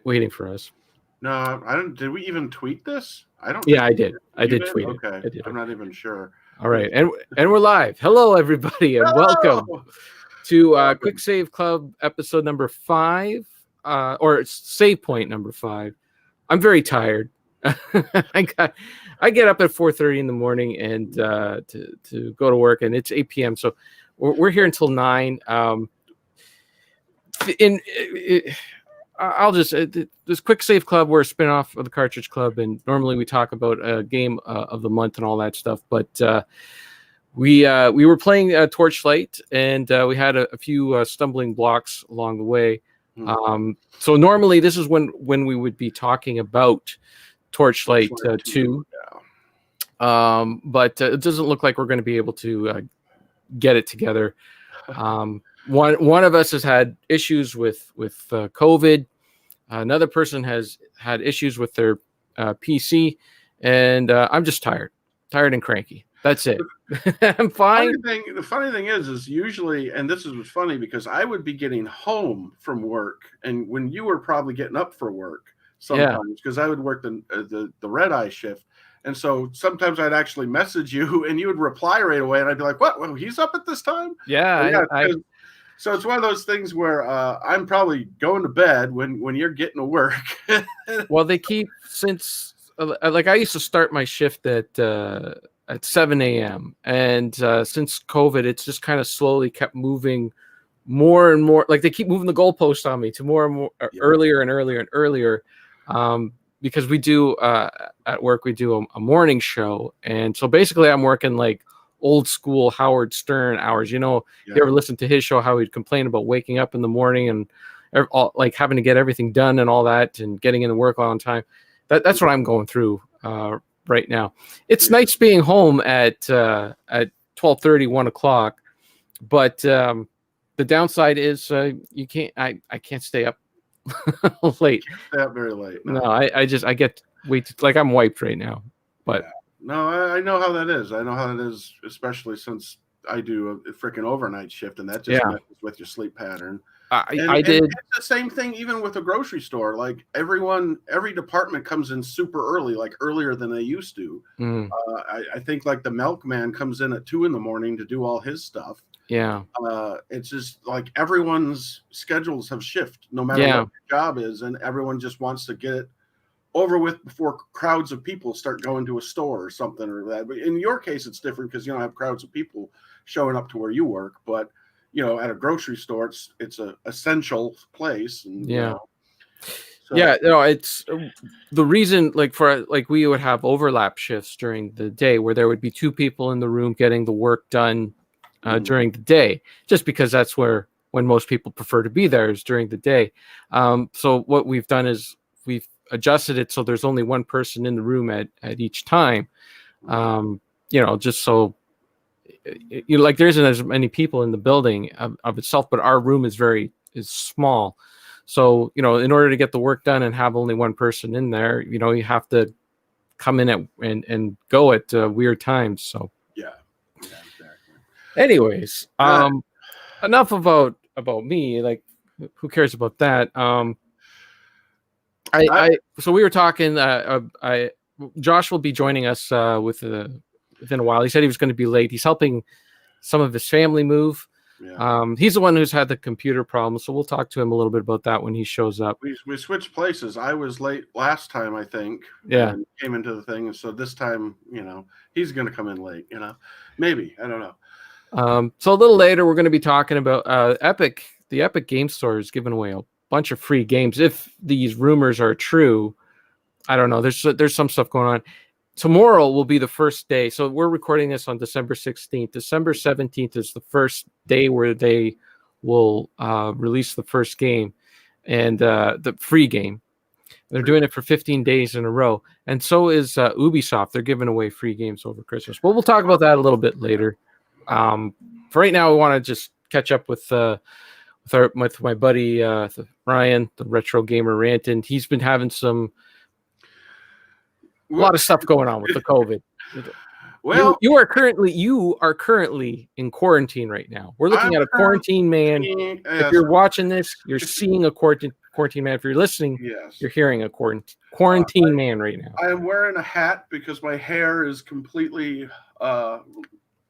waiting for us. No, I don't. Did we even tweet this? I don't Yeah, think I did. I you did did. tweet it. Okay, I did. I'm not even sure. All right, and we're live. Hello, everybody, and welcome to Quick Save Club episode number 5, or Save Point number 5. I'm very tired. I get up at 4:30 in the morning and to go to work, and it's 8 p.m. So we're here until 9. I'll just this Quick Save Club, we're a spinoff of the Cartridge Club, and normally we talk about a game of the month and all that stuff. But we were playing Torchlight, and we had a few stumbling blocks along the way. So normally this is when we would be talking about Torchlight 2. But it doesn't look like we're going to be able to get it together. One of us has had issues with COVID. Another person has had issues with their PC, and I'm just tired and cranky. That's it. I'm fine. The funny thing is usually, and this was funny because I would be getting home from work, and when you were probably getting up for work sometimes, because I would work the red eye shift. And so sometimes I'd actually message you and you would reply right away. And I'd be like, what? Well, he's up at this time? Yeah. So it's one of those things where I'm probably going to bed when you're getting to work. Well, they keep since I used to start my shift at 7 a.m. And since COVID, it's just kind of slowly kept moving more and more. Like they keep moving the goalpost on me to more and more earlier and earlier and earlier. Because we do at work, we do a morning show. And so basically I'm working like old school Howard Stern hours. You ever listen to his show, how he'd complain about waking up in the morning and like having to get everything done and all that and getting into work on time. That's what I'm going through right now. It's nice being home at 12:30, 1 o'clock. But the downside is you can't. I can't stay up late. Stay up very late. No, I get like I'm wiped right now. But no, I know how that is. I know how that is, especially since I do a freaking overnight shift, and that just messes with your sleep pattern. I did it's the same thing even with a grocery store. Like every department comes in super early, like earlier than they used to. I think like the milkman comes in at 2 a.m. to do all his stuff. Yeah. It's just like everyone's schedules have shifted no matter what your job is, and everyone just wants to get it over with before crowds of people start going to a store or something or that. But in your case, it's different because you don't have crowds of people showing up to where you work. But at a grocery store, it's a essential place. And, it's the reason. Like we would have overlap shifts during the day where there would be 2 people in the room getting the work done during the day, just because that's when most people prefer to be there is during the day. So what we've done is we've adjusted it so there's only one person in the room at each time. Just so like there isn't as many people in the building of itself, but our room is small. So, in order to get the work done and have only one person in there, you have to come in and go at weird times. So exactly. Anyways, enough about me. Like, who cares about that? So we were talking. Josh will be joining us within a while. He said he was going to be late. He's helping some of his family move. He's the one who's had the computer problem, so we'll talk to him a little bit about that when he shows up. We switched places. I was late last time, I think. And came into the thing, and so this time, he's going to come in late. Maybe, I don't know. So a little later, we're going to be talking about Epic. The Epic Game Store is giving away a bunch of free games. If these rumors are true, I don't know. There's some stuff going on. Tomorrow will be the first day. So we're recording this on December 16th. December 17th is the first day where they will release the first game and the free game. They're doing it for 15 days in a row. And so is Ubisoft. They're giving away free games over Christmas. But we'll talk about that a little bit later. For right now, we want to just catch up with my buddy Ryan, the Retro Gamer Rant, and he's been having a lot of stuff going on with the COVID. Well, you are currently in quarantine right now. We're looking at a quarantine man. If you're watching this, you're seeing a quarantine quarantine man. If you're listening, Yes. you're hearing a quarantine man right now. I am wearing a hat because my hair is completely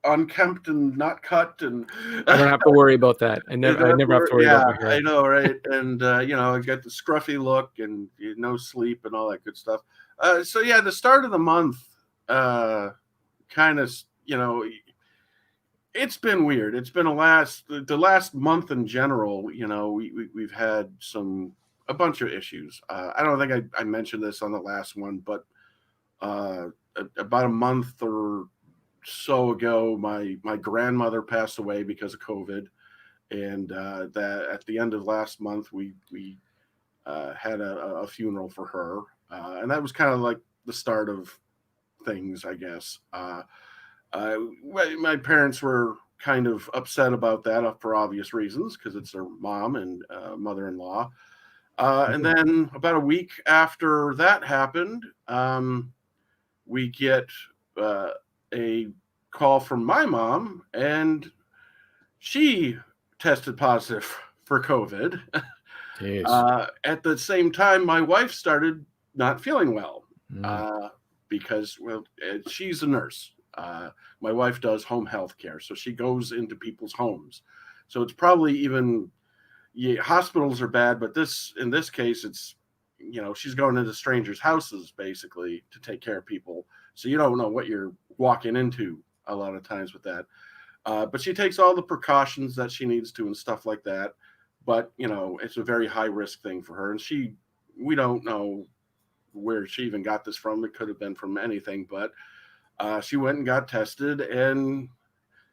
unkempt and not cut, and I don't have to worry about that. I never have to worry about my hair. I know, right? And you know, I got the scruffy look and no sleep and all that good stuff. So yeah, the start of the month, kind of, you know, it's been weird. It's been the last month in general. You know, we've had a bunch of issues. I don't think I mentioned this on the last one, but about a month or so ago, my grandmother passed away because of COVID, and that at the end of last month we had a funeral for her, and that was kind of like the start of things, I guess. My parents were kind of upset about that for obvious reasons, because it's their mom and mother-in-law. And then about a week after that happened, we get a call from my mom, and she tested positive for COVID. At the same time, my wife started not feeling well because, well, she's a nurse. My wife does home health care, so she goes into people's homes. So it's probably even, hospitals are bad, but in this case, it's, you know, she's going into strangers' houses basically to take care of people. So you don't know what you're walking into a lot of times with that. But she takes all the precautions that she needs to and stuff like that. But, you know, it's a very high risk thing for her. And we don't know where she even got this from. It could have been from anything, but she went and got tested, and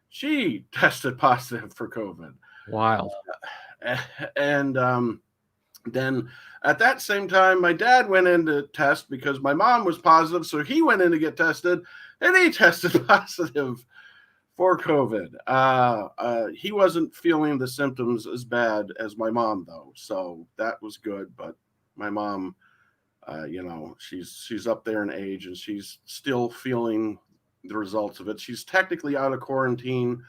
she tested positive for COVID. Wild. And then at that same time, my dad went in to test because my mom was positive. So he went in to get tested, and he tested positive for COVID. He wasn't feeling the symptoms as bad as my mom, though. So that was good. But my mom, you know, she's up there in age, and she's still feeling the results of it. She's technically out of quarantine,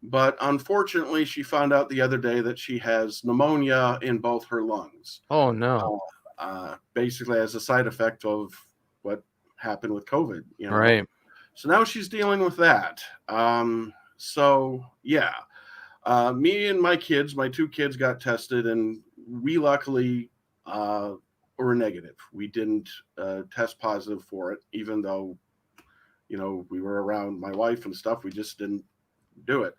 but unfortunately, she found out the other day that she has pneumonia in both her lungs. Oh, no. Basically as a side effect of what happened with COVID, you know. Right. So now she's dealing with that. So yeah, me and my two kids got tested, and we luckily were negative. We didn't test positive for it, even though, you know, we were around my wife and stuff. We just didn't do it.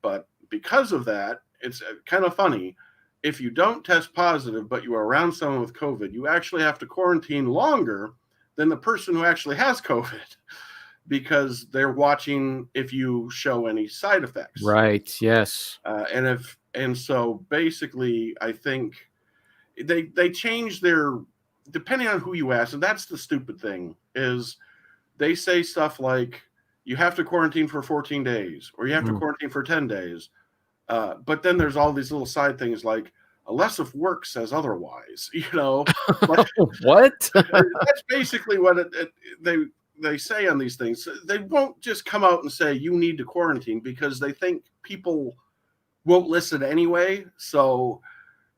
But because of that, it's kind of funny. If you don't test positive, but you are around someone with COVID, you actually have to quarantine longer than the person who actually has COVID, because they're watching if you show any side effects. Right. Yes. And so basically, I think they change their, depending on who you ask, and that's the stupid thing, is they say stuff like, you have to quarantine for 14 days, or you have to quarantine for 10 days. But then there's all these little side things like, unless if work says otherwise, you know. What? That's basically what they say on these things. They won't just come out and say you need to quarantine, because they think people won't listen anyway. So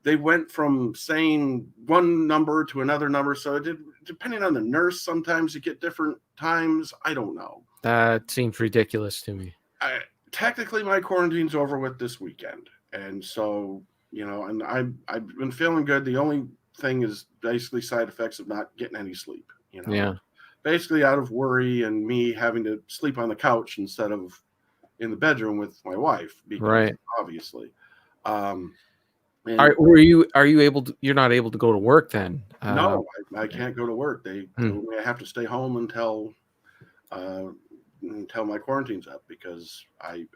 they went from saying one number to another number. So depending on the nurse, sometimes you get different times. I don't know. That seems ridiculous to me. Technically, my quarantine's over with this weekend. And so, you know, and I've been feeling good. The only thing is basically side effects of not getting any sleep, you know. Yeah. Basically out of worry and me having to sleep on the couch instead of in the bedroom with my wife, because right. Obviously. You're not able to go to work then? No, I can't go to work. They told me I have to stay home until my quarantine's up, because I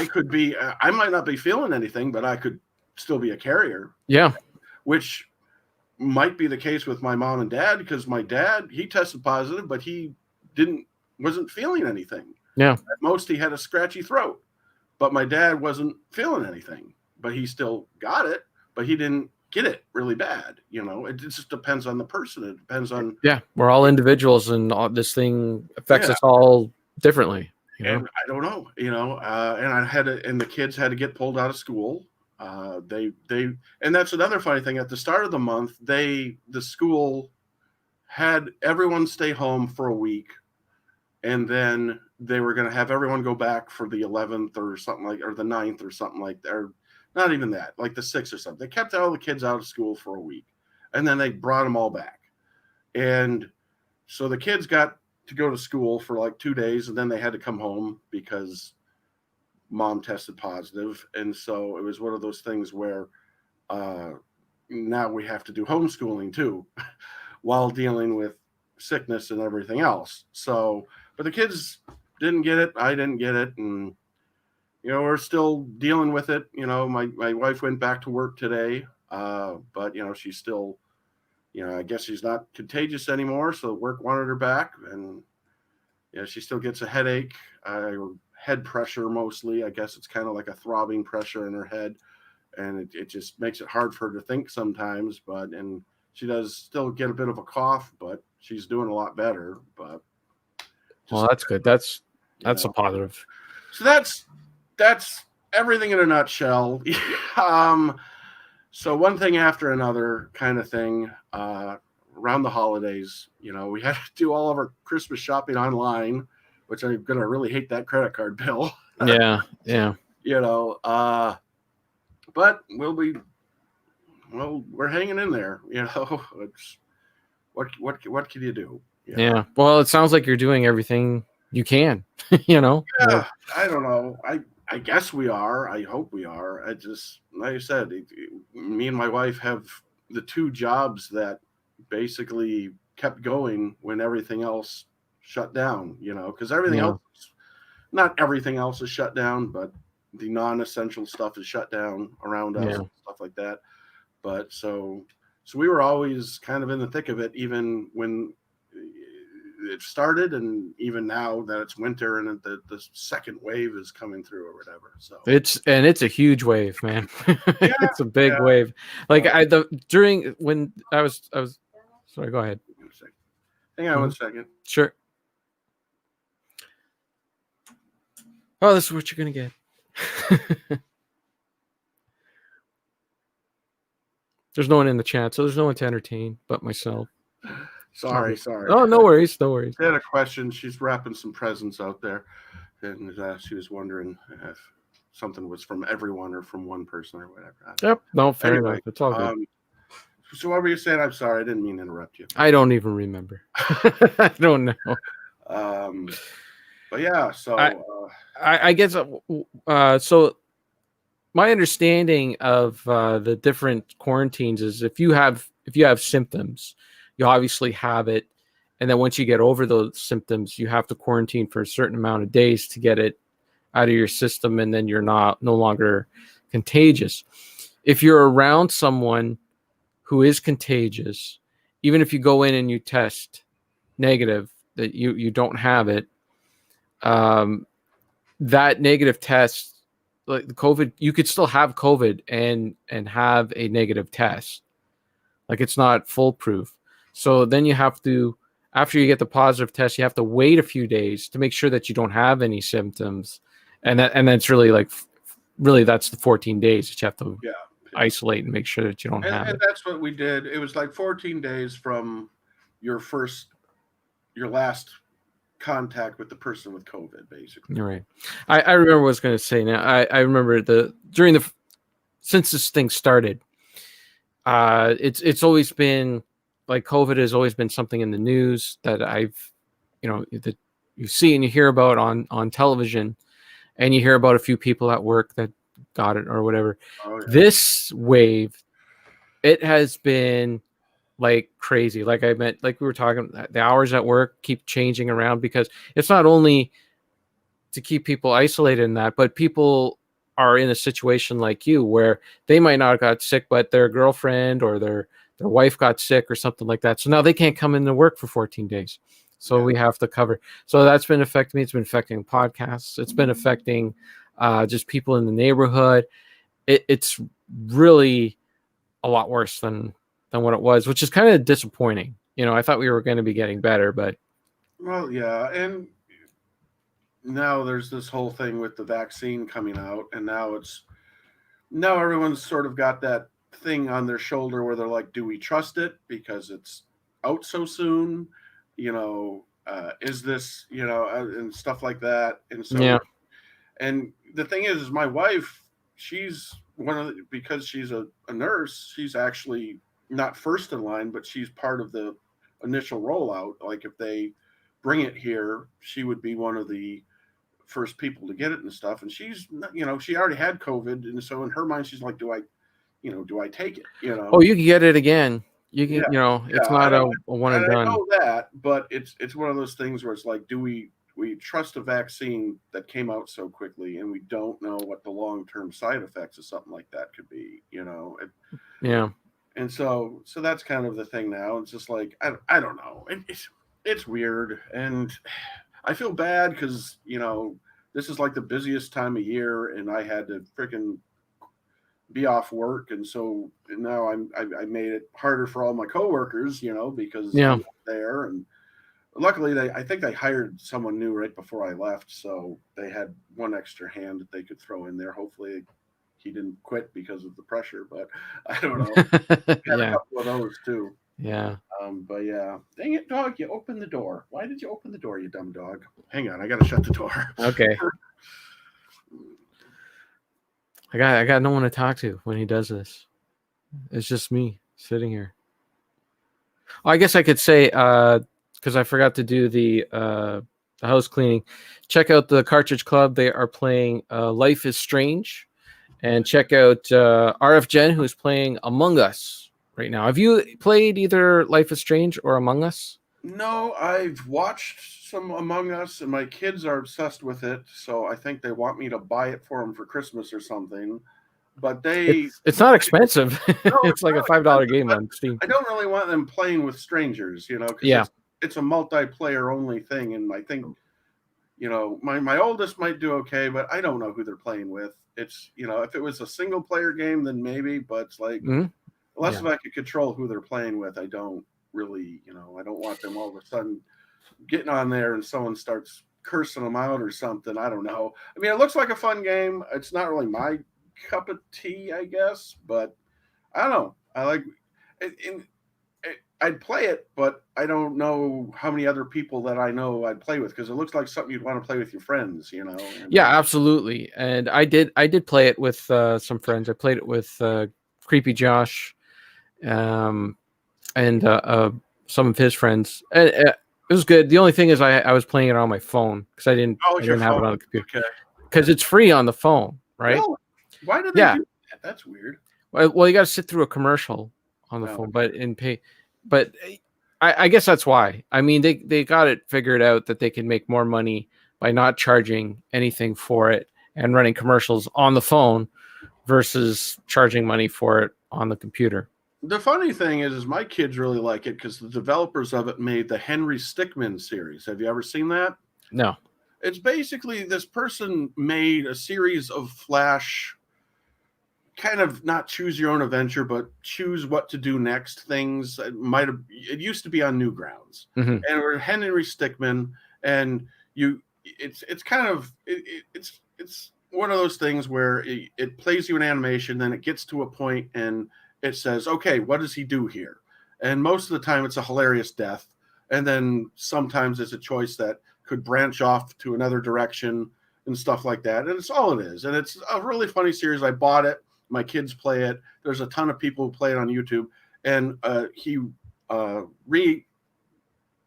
could be, I might not be feeling anything, but I could still be a carrier. Yeah. Which might be the case with my mom and dad, because my dad, he tested positive, but he wasn't feeling anything. Yeah. At most, he had a scratchy throat, but my dad wasn't feeling anything, but he still got it, but he didn't get it really bad. You know, it just depends on the person. It depends on. Yeah. We're all individuals, and this thing affects us all differently. You know? And I don't know, you know, and the kids had to get pulled out of school And that's another funny thing. At the start of the month, the school had everyone stay home for a week, and then they were going to have everyone go back for the 11th or something like, or the 9th or something like that, or not even that, like the 6th or something. They kept all the kids out of school for a week, and then they brought them all back. And so the kids got to go to school for like 2 days, and then they had to come home because mom tested positive. And so it was one of those things where now we have to do homeschooling too while dealing with sickness and everything else. So, but the kids didn't get it. I didn't get it. And, we're still dealing with it. My wife went back to work today, but, she's still, I guess she's not contagious anymore. So work wanted her back, and she still gets a headache, head pressure mostly. I guess it's kind of like a throbbing pressure in her head, and it just makes it hard for her to think sometimes. And she does still get a bit of a cough, but she's doing a lot better. But well, that's good. That's a positive. So that's everything in a nutshell. So one thing after another kind of thing. Around the holidays, we had to do all of our Christmas shopping online, which I'm going to really hate that credit card bill. Yeah. But we're hanging in there, it's what can you do? Yeah. Well, it sounds like you're doing everything you can, Yeah. I don't know. I guess we are. I hope we are. I just, like I said, me and my wife have the two jobs that basically kept going when everything else shut down, because everything else, not everything else is shut down, but the non-essential stuff is shut down around us and stuff like that. But so we were always kind of in the thick of it, even when it started, and even now that it's winter and the second wave is coming through or whatever. So it's a huge wave, man. It's a big wave. Like when I was sorry, go ahead. Hang on 1 second. Sure. Oh, this is what you're gonna get. There's no one in the chat, so there's no one to entertain but myself. Sorry. Oh, no worries. I had a question. She's wrapping some presents out there, and she was wondering if something was from everyone or from one person or whatever. Yep. No, fair enough. It's all good. So what were you saying? I'm sorry. I didn't mean to interrupt you. I don't even remember. I don't know. But yeah, so I guess so. My understanding of the different quarantines is if you have symptoms, you obviously have it, and then once you get over those symptoms, you have to quarantine for a certain amount of days to get it out of your system, and then you're no longer contagious. If you're around someone who is contagious, even if you go in and you test negative that you don't have it, that negative test, like the COVID, you could still have COVID and have a negative test. Like it's not foolproof. So then you have to, after you get the positive test, you have to wait a few days to make sure that you don't have any symptoms. And that's really that's the 14 days that you have to isolate and make sure that you don't have it. And that's what we did. It was like 14 days from your last contact with the person with COVID, basically. You're right. I remember what I was going to say now. I remember since this thing started, it's always been like COVID has always been something in the news that that you see and you hear about on television, and you hear about a few people at work that got it or whatever. Oh, yeah. This wave, it has been like crazy. Like we were talking, the hours at work keep changing around because it's not only to keep people isolated in that, but people are in a situation like you where they might not have got sick, but their girlfriend or their wife got sick or something like that. So now they can't come into work for 14 days. So we have to cover. So that's been affecting me. It's been affecting podcasts. It's been affecting just people in the neighborhood. It's really a lot worse than what it was, which is kind of disappointing. I thought we were going to be getting better, but. Well, yeah. And now there's this whole thing with the vaccine coming out, and now now everyone's sort of got that thing on their shoulder where they're like, do we trust it because it's out so soon? Is this, and stuff like that. And so, Yeah. and the thing is my wife, she's because she's a nurse, she's actually not first in line, but she's part of the initial rollout. Like if they bring it here, she would be one of the first people to get it and stuff. And she's, she already had COVID. And so in her mind, she's like, do I take it? Oh, you can get it again. You can, Yeah, it's not a one and done. I know that, but it's one of those things where it's like, do we trust a vaccine that came out so quickly, and we don't know what the long-term side effects of something like that could be, Yeah. And so that's kind of the thing now. It's just like, I don't know. It's weird, and I feel bad because this is like the busiest time of year, and I had to freaking be off work, and so now I made it harder for all my coworkers, because I'm not there. And luckily I think they hired someone new right before I left, so they had one extra hand that they could throw in there. Hopefully he didn't quit because of the pressure, but I don't know. Had a couple of those too. Yeah. But yeah, dang it, dog! You opened the door. Why did you open the door, you dumb dog? Hang on, I gotta shut the door. Okay. I got no one to talk to when he does this. It's just me sitting here. I guess I could say, because I forgot to do the house cleaning. Check out the Cartridge Club. They are playing Life is Strange, and check out RF Jen, who's playing Among Us right now. Have you played either Life is Strange or Among Us? No, I've watched some Among Us, and my kids are obsessed with it, so I think they want me to buy it for them for Christmas or something. But it's not expensive. No, it's like a $5 game on Steam. I don't really want them playing with strangers, because it's a multiplayer only thing, and I think my oldest might do okay, but I don't know who they're playing with. It's if it was a single player game, then maybe, but it's like unless if I could control who they're playing with, I don't really, I don't want them all of a sudden getting on there and someone starts cursing them out or something. I don't know. I mean, it looks like a fun game. It's not really my cup of tea, I guess, but I don't know. I like it. I'd play it, but I don't know how many other people that I know I'd play with, because it looks like something you'd want to play with your friends, Yeah, absolutely. And I did play it with some friends. I played it with Creepy Josh, and some of his friends. And it was good. The only thing is I was playing it on my phone because I didn't have it on the computer. Because it's free on the phone, right? No. Why do they do that? That's weird. Well, you got to sit through a commercial on the phone, but in pay. But I guess that's why. I mean, they got it figured out that they can make more money by not charging anything for it and running commercials on the phone versus charging money for it on the computer. The funny thing is my kids really like it because the developers of it made the Henry Stickman series. Have you ever seen that? No. It's basically this person made a series of Flash, kind of not choose your own adventure, but choose what to do next things. It used to be on Newgrounds, and we're Henry Stickman, and it's kind of it's one of those things where it plays you an animation, then it gets to a point and it says, okay, what does he do here? And most of the time it's a hilarious death, and then sometimes it's a choice that could branch off to another direction and stuff like that. And it's all it is, and it's a really funny series. I bought it. My kids play it. There's a ton of people who play it on YouTube, and he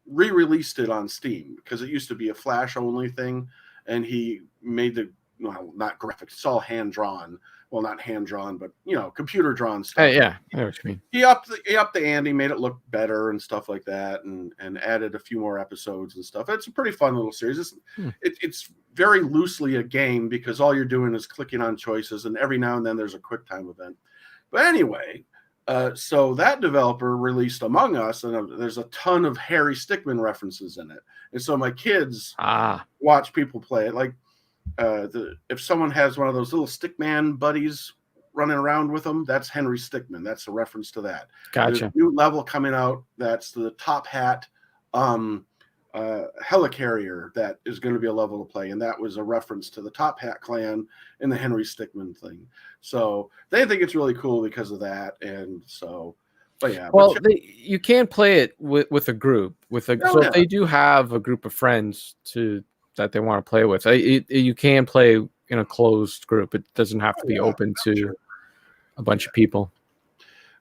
re-released it on Steam because it used to be a Flash only thing, and he made not graphics. It's all hand drawn. Well, not hand drawn, but computer drawn stuff. Yeah, I know what you mean. He upped the ante, made it look better and stuff like that, and added a few more episodes and stuff. It's a pretty fun little series. It's very loosely a game because all you're doing is clicking on choices, and every now and then there's a quick time event. But anyway, so that developer released Among Us, and there's a ton of Harry Stickman references in it. And so my kids watch people play it. Like if someone has one of those little Stickman buddies running around with them, that's Henry Stickman. That's a reference to that. Gotcha. There's a new level coming out. That's the Top Hat helicarrier that is going to be a level to play, and that was a reference to the Top Hat clan and the Henry Stickman thing. So they think it's really cool because of that, and so. But yeah, well, you can play it with a group. If they do have a group of friends that they want to play with, you can play in a closed group. It doesn't have to be open to a bunch of people.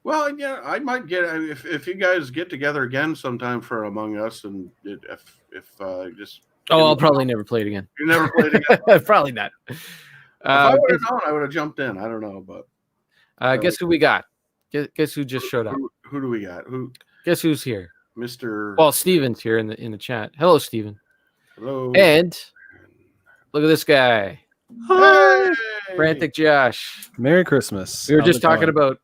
Well, yeah, I might get if you guys get together again sometime for Among Us, and if just. I'll probably never play it again. You never played again? Probably not. If I would have known, I would have jumped in. I don't know, but guess who we got? Guess who just showed up? Who do we got? Guess who's here? Mr. Well, Steven's here in the chat. Hello, Steven. Hello. And look at this guy. Hi. Frantic Josh. Merry Christmas. We were just talking about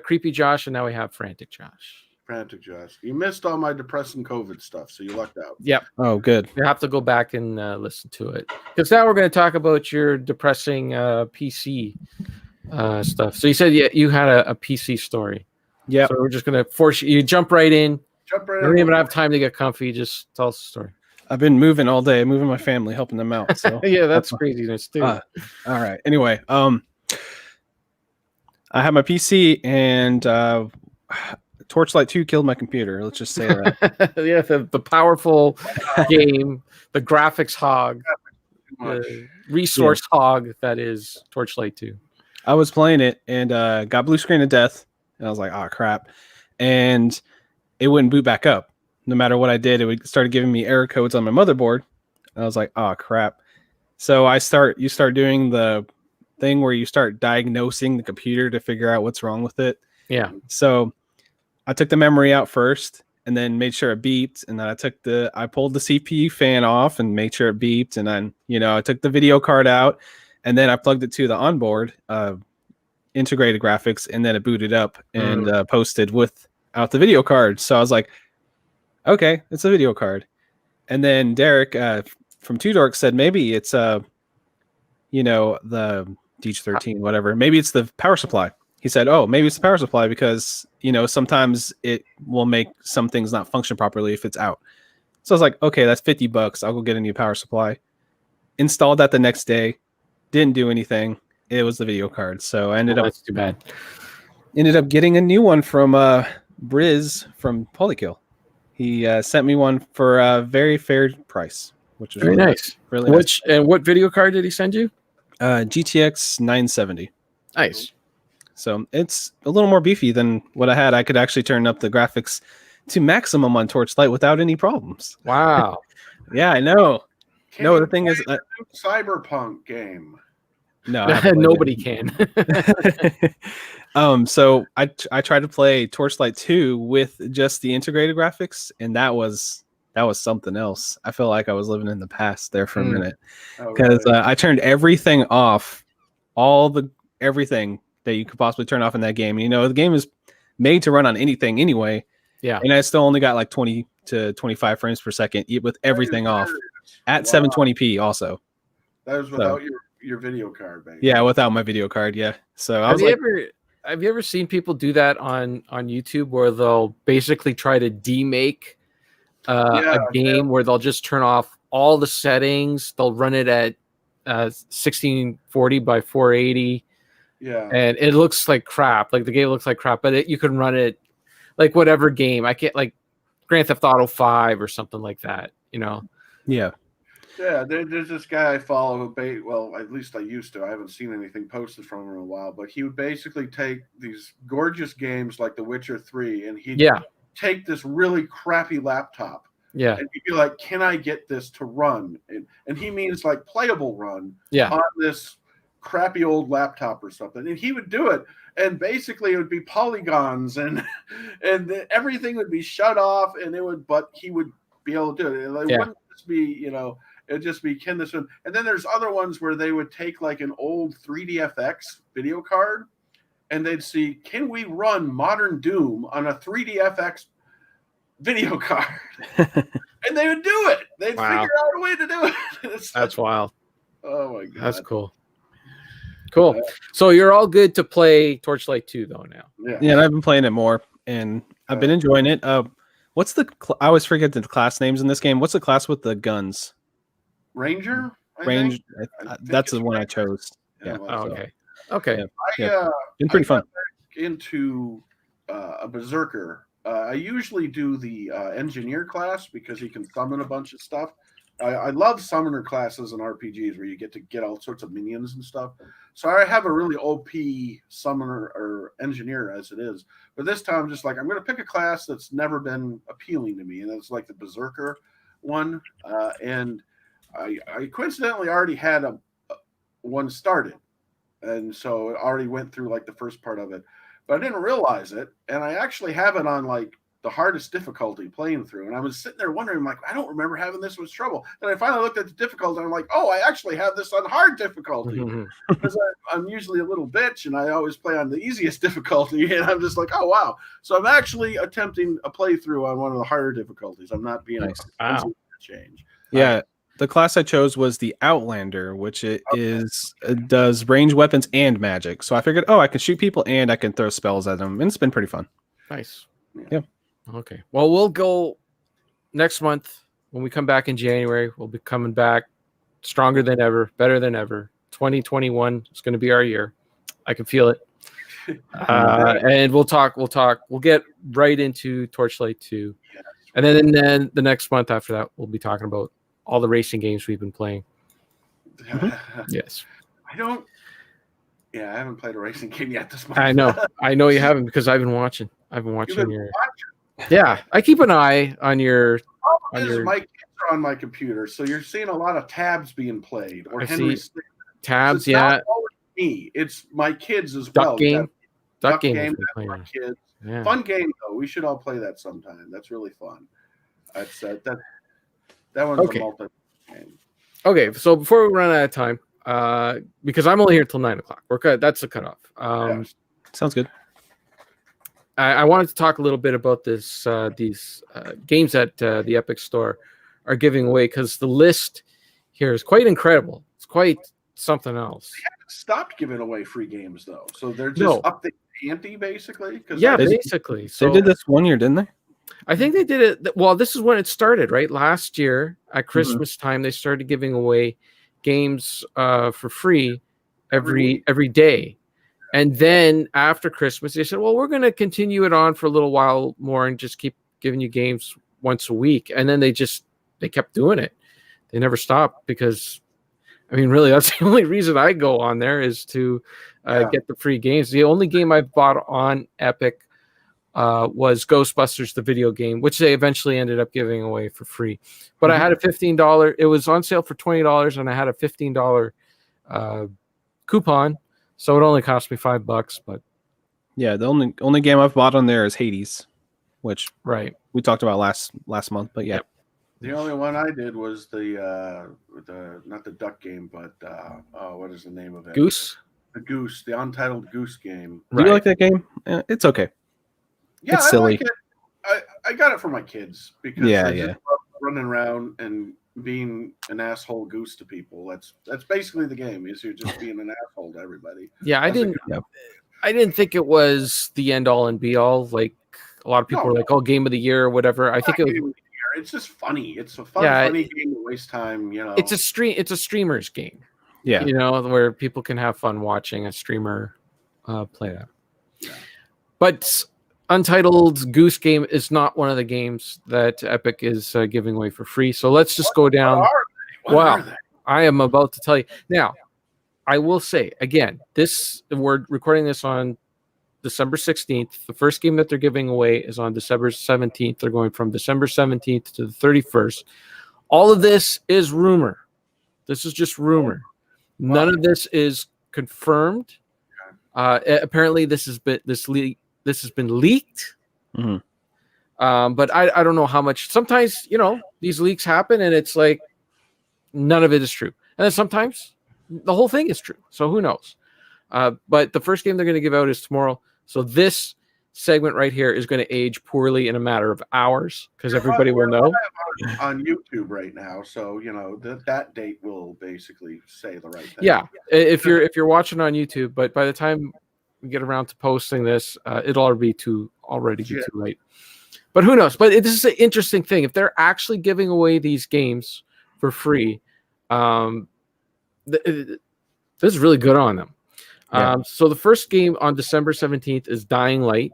Creepy Josh, and now we have Frantic Josh. Frantic Josh. You missed all my depressing COVID stuff, so you lucked out. Yep. Oh, good. You have to go back and listen to it. Because now we're going to talk about your depressing PC stuff. So you said you had a PC story. Yeah. So we're just going to force you jump right in. Jump right in. You don't even have time to get comfy. Just tell us the story. I've been moving all day, moving my family, helping them out. So yeah, that's craziness too. All right. Anyway, I have my PC and Torchlight 2 killed my computer. Let's just say that. Yeah, the powerful game, the graphics hog, the resource hog that is Torchlight 2. I was playing it and got blue screen of death, and I was like, "Oh crap!" And it wouldn't boot back up. No matter what I did, it started giving me error codes on my motherboard. And I was like, "Oh crap!" So you start doing the thing where you start diagnosing the computer to figure out what's wrong with it. Yeah. So I took the memory out first, and then made sure it beeped. And then I pulled the CPU fan off and made sure it beeped. And then I took the video card out. And then I plugged it to the onboard integrated graphics, and then it booted up and posted without the video card. So I was like, okay, it's a video card. And then Derek from Two Dorks said maybe it's the DH13, whatever. Maybe it's the power supply. He said, oh, maybe it's the power supply because sometimes it will make some things not function properly if it's out. So I was like, okay, that's $50. I'll go get a new power supply. Installed that the next day. Didn't do anything. It was the video card. So I that's too bad. Ended up getting a new one from Briz from Polykill. He sent me one for a very fair price, which was very nice. Really nice. And what video card did he send you? GTX 970. Nice. So it's a little more beefy than what I had. I could actually turn up the graphics to maximum on Torchlight without any problems. Wow. Yeah, I know. The thing is, Cyberpunk game. No, nobody can. So I tried to play Torchlight 2 with just the integrated graphics, and that was something else. I feel like I was living in the past there for a minute because I turned everything off, everything that you could possibly turn off in that game. The game is made to run on anything anyway. Yeah, and I still only got like 20 to 25 frames per second with everything off at 720p. Also, that was without your video card, baby. Yeah, without my video card. Yeah. So have you ever seen people do that on YouTube where they'll basically try to demake a game where they'll just turn off all the settings. They'll run it at 1640 by 480. Yeah. And it looks like crap. Like the game looks like crap, but you can run it like whatever game. I can't like Grand Theft Auto 5 or something like that, Yeah. Yeah, there's this guy I follow who, at least I used to. I haven't seen anything posted from him in a while, but he would basically take these gorgeous games like The Witcher 3, and he'd take this really crappy laptop. Yeah. And he'd be like, can I get this to run? And he means like playable run on this crappy old laptop or something. And he would do it. And basically it would be polygons and everything would be shut off, but he would be able to do it. It wouldn't just be, it'd just be, can this one? And then there's other ones where they would take like an old 3DFX video card and they'd see, can we run modern Doom on a 3DFX video card? And they would do it. They'd figure out a way to do it. That's wild. Oh my God. That's cool. Cool. So you're all good to play Torchlight 2 though now. Yeah, and I've been playing it more and I've been enjoying it. What's the? I always forget the class names in this game. What's the class with the guns? Ranger. Range. I think That's the it's one I Ranger. chose. Yeah, Yeah. well, Oh, so okay. Okay. Been pretty fun. got back into a berserker. I usually do the engineer class because he can summon a bunch of stuff. I love summoner classes in RPGs where you get all sorts of minions and stuff. So I have a really OP summoner or engineer as it is. But this time, I'm just like, I'm going to pick a class that's never been appealing to me. And it's like the berserker one. And I coincidentally already had one started. And so it already went through like the first part of it. But I didn't realize it. And I actually have it on like the hardest difficulty playing through. And I was sitting there wondering, like, I don't remember having this much trouble. And I finally looked at the difficulty and I'm like, oh, I actually have this on hard difficulty. Because I'm usually a little bitch and I always play on the easiest difficulty. And I'm just like, oh, wow. So I'm actually attempting a playthrough on one of the harder difficulties. I'm not being Wow. change. Yeah. The class I chose was the Outlander, which does range weapons and magic. So I figured, I can shoot people and I can throw spells at them. And it's been pretty fun. Nice. Yeah. Okay. Well, we'll go next month when we come back in January. We'll be coming back stronger than ever, better than ever. 2021 is going to be our year. I can feel it. And we'll talk. We'll get right into Torchlight 2. And then the next month after that, we'll be talking about all the racing games we've been playing. Yes. I haven't played a racing game yet this month. I know you haven't because I've been watching. Yeah, I keep an eye on your. My kids are on my computer, so you're seeing a lot of tabs being played. Or Henry tabs, so not always me. It's my kids as well. Duck game. My kids. Yeah. Fun game though. We should all play that sometime. That's really fun. That's that one's a multi game. Okay, so before we run out of time, because I'm only here till 9:00. That's the cutoff. Sounds good. I wanted to talk a little bit about these games that the Epic Store are giving away because the list here is quite incredible. It's quite something else. They haven't stopped giving away free games though, so they're just up the ante basically. Basically. So they did this one year, didn't they? I think they did it. Well, this is when it started, right? Last year at Christmas time, they started giving away games for free every day. And then after Christmas, they said, well, we're going to continue it on for a little while more and just keep giving you games once a week. And then they kept doing it. They never stopped because, I mean, really, that's the only reason I go on there is to get the free games. The only game I've bought on Epic was Ghostbusters, the video game, which they eventually ended up giving away for free. But I had a $15. It was on sale for $20, and I had a $15 coupon. So it only cost me $5, but yeah, the only game I've bought on there is Hades, which we talked about last month. But yeah, the only one I did was the not the duck game, but what is the name of it? Goose. The Untitled Goose game. Do you like that game? It's okay. Yeah, it's silly. I like it. I got it for my kids because they just love running around and being an asshole goose to people. That's basically the game. Is you're just being an asshole to everybody. Yeah, I didn't think it was the end all and be all. Like a lot of people were like, "Oh, game of the year" or whatever. I think it's just funny. It's a funny game to waste time. You know, it's a streamer's game. Yeah, where people can have fun watching a streamer play that. Yeah. But Untitled Goose Game is not one of the games that Epic is giving away for free. So let's just go down. What are they? I am about to tell you. Now, I will say, again, we're recording this on December 16th. The first game that they're giving away is on December 17th. They're going from December 17th to the 31st. All of this is rumor. This is just rumor. None of this is confirmed. Apparently, this has been leaked. But I don't know how much. Sometimes, these leaks happen and it's like none of it is true. And then sometimes the whole thing is true. So who knows? But the first game they're going to give out is tomorrow. So this segment right here is going to age poorly in a matter of hours because everybody will know. On YouTube right now. So, that date will basically say the right thing. Yeah. If you're watching on YouTube, but by the time we get around to posting this, it'll already be too late. But who knows? But this is an interesting thing. If they're actually giving away these games for free, this is really good on them. Yeah. So the first game on December 17th is Dying Light,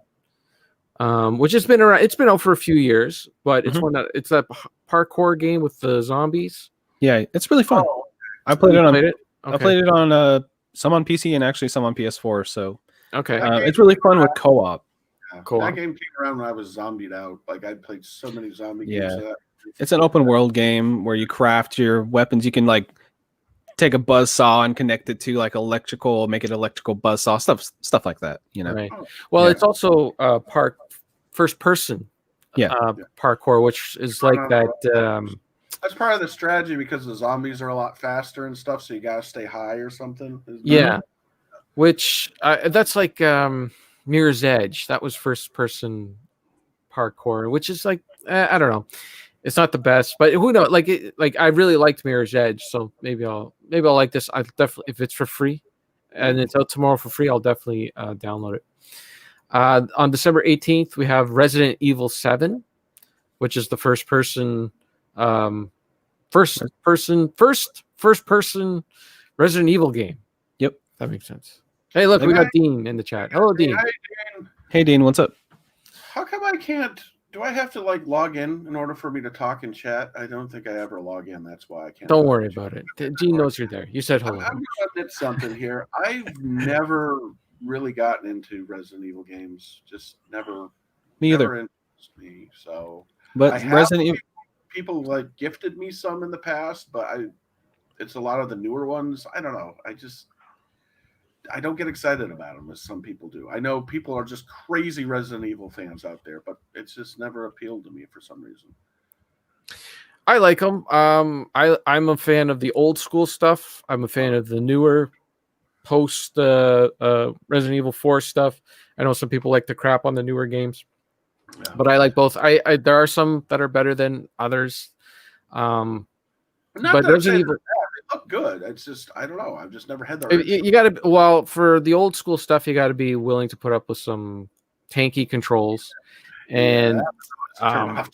which has been around. It's been out for a few years, but it's it's that parkour game with the zombies. Yeah, it's really fun. Oh, I played it on. Okay. I played it on some on PC and actually some on PS4. So Okay, it's really fun with co-op. Yeah. That game came around when I was zombied out. Like I played so many zombie games. It's an open world game where you craft your weapons. You can like take a buzz saw and connect it to like electrical, make it electrical buzz saw, stuff like that. You know. Right. Well, it's also first person. Parkour, which is like that. That's part of the strategy because the zombies are a lot faster and stuff, so you gotta stay high or something. Yeah, which that's like Mirror's Edge. That was first person parkour, which is like I don't know. It's not the best, but who knows? Like I really liked Mirror's Edge, so maybe I'll like this. I definitely, if it's for free, and it's out tomorrow for free, I'll definitely download it. On December 18th, we have Resident Evil 7, which is the first person Resident Evil game. Yep, that makes sense. Hey, look, we got Dean in the chat. Hello, Dean. Hi, Dean. Hey, Dean, what's up? How come I can't? Do I have to like log in order for me to talk and chat? I don't think I ever log in. That's why I can't. Don't worry about it. Dean knows you're there. You said hello. I'm going to admit something here. I've never really gotten into Resident Evil games. Just never. Me either. Interested me. So, but Resident Evil people like gifted me some in the past, but it's a lot of the newer ones. I don't know. I don't get excited about them as some people do. I know people are just crazy Resident Evil fans out there, but it's just never appealed to me for some reason. I like them. I'm a fan of the old school stuff. I'm a fan of the newer post Resident Evil 4 stuff. I know some people like to crap on the newer games, but I like both. There are some that are better than others. But Resident Evil look good. It's just I don't know. I've just never had the. You got to for the old school stuff. You got to be willing to put up with some tanky controls, and I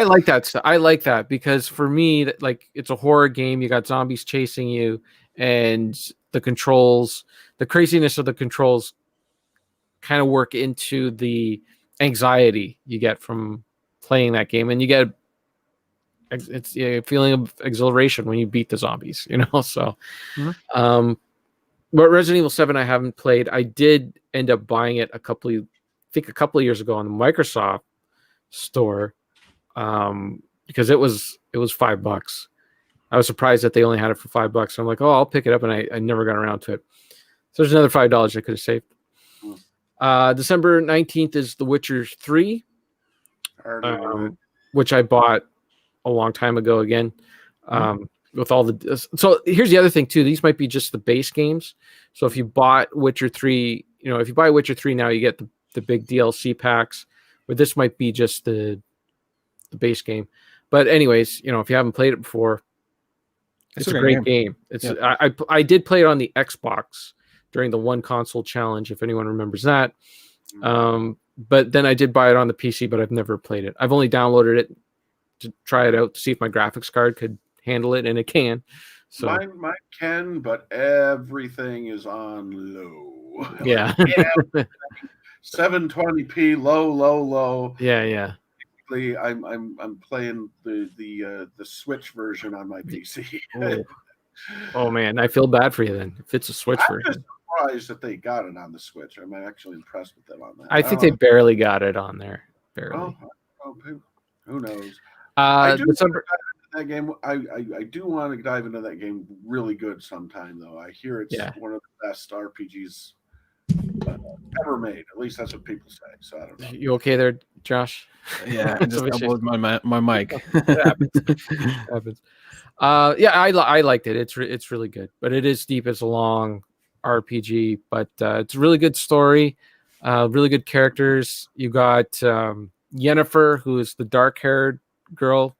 like that stuff. I like that because for me, like it's a horror game. You got zombies chasing you, and the controls, the craziness of the controls, kind of work into the anxiety you get from playing that game, and you get. It's a feeling of exhilaration when you beat the zombies, so but Resident Evil 7 I haven't played. I did end up buying it a couple of years ago on the Microsoft store because it was $5. I was surprised that they only had it for $5. So I'm like, I'll pick it up, and I never got around to it. So there's another $5 I could have saved. December 19th is The Witcher 3, which I bought a long time ago again, with all the. So here's the other thing too. These might be just the base games. So if you bought Witcher 3, if you buy Witcher 3 now, you get the big DLC packs. But this might be just the base game. But anyways, if you haven't played it before, it's a great game. It's I did play it on the Xbox during the one console challenge, if anyone remembers that. But then I did buy it on the PC, but I've never played it. I've only downloaded it to try it out to see if my graphics card could handle it, and it can. So mine can, but everything is on low. Yeah. 720p, low. Yeah. Basically, I'm playing the Switch version on my PC. Oh man, I feel bad for you then. If it's a Switch version. I'm surprised that they got it on the Switch. I'm actually impressed with them on that. I think they barely got it on there. Barely. Who knows? That game, I do want to dive into that game really good sometime, though. I hear it's one of the best RPGs ever made. At least that's what people say. So I don't know. You okay there, Josh? Yeah, I just elbowed my mic. Happens. I liked it. It's really good, but it is deep. It's a long RPG, but it's a really good story. Really good characters. You got Yennefer, who is the dark-haired girl,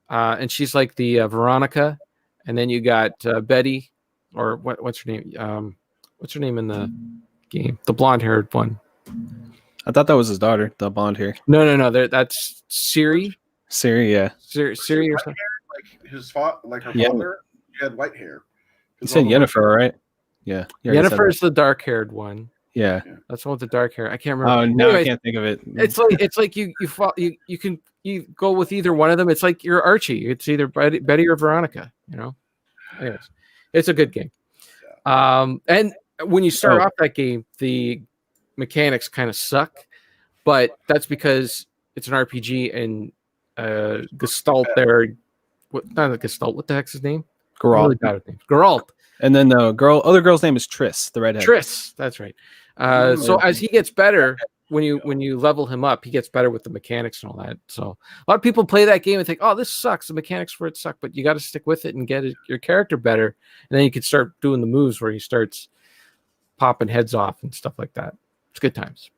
and she's like the Veronica, and then you got Betty, or what's her name? What's her name in the game? The blonde-haired one. I thought that was his daughter, the blonde hair. No. That's Siri. Siri, yeah. Siri or something. Like his father, like her father, she had white hair. You said Yennefer, right? Yeah. Yennefer is the dark-haired one. Yeah. That's the one with the dark hair. I can't remember. Oh, no, I can't think of it. It's like you go with either one of them. It's like you're Archie. It's either Betty or Veronica. You know. Anyways, it's a good game. And when you start off that game, the mechanics kind of suck, but that's because it's an RPG and Gestalt there. Not a Gestalt. What the heck's his name? Geralt. Really bad with names. Geralt. And then the other girl's name is Triss, the redhead. Triss, that's right. So as he gets better, when you level him up, he gets better with the mechanics and all that. So a lot of people play that game and think, "Oh, this sucks. The mechanics for it suck," but you got to stick with it and get your character better, and then you can start doing the moves where he starts popping heads off and stuff like that. It's good times.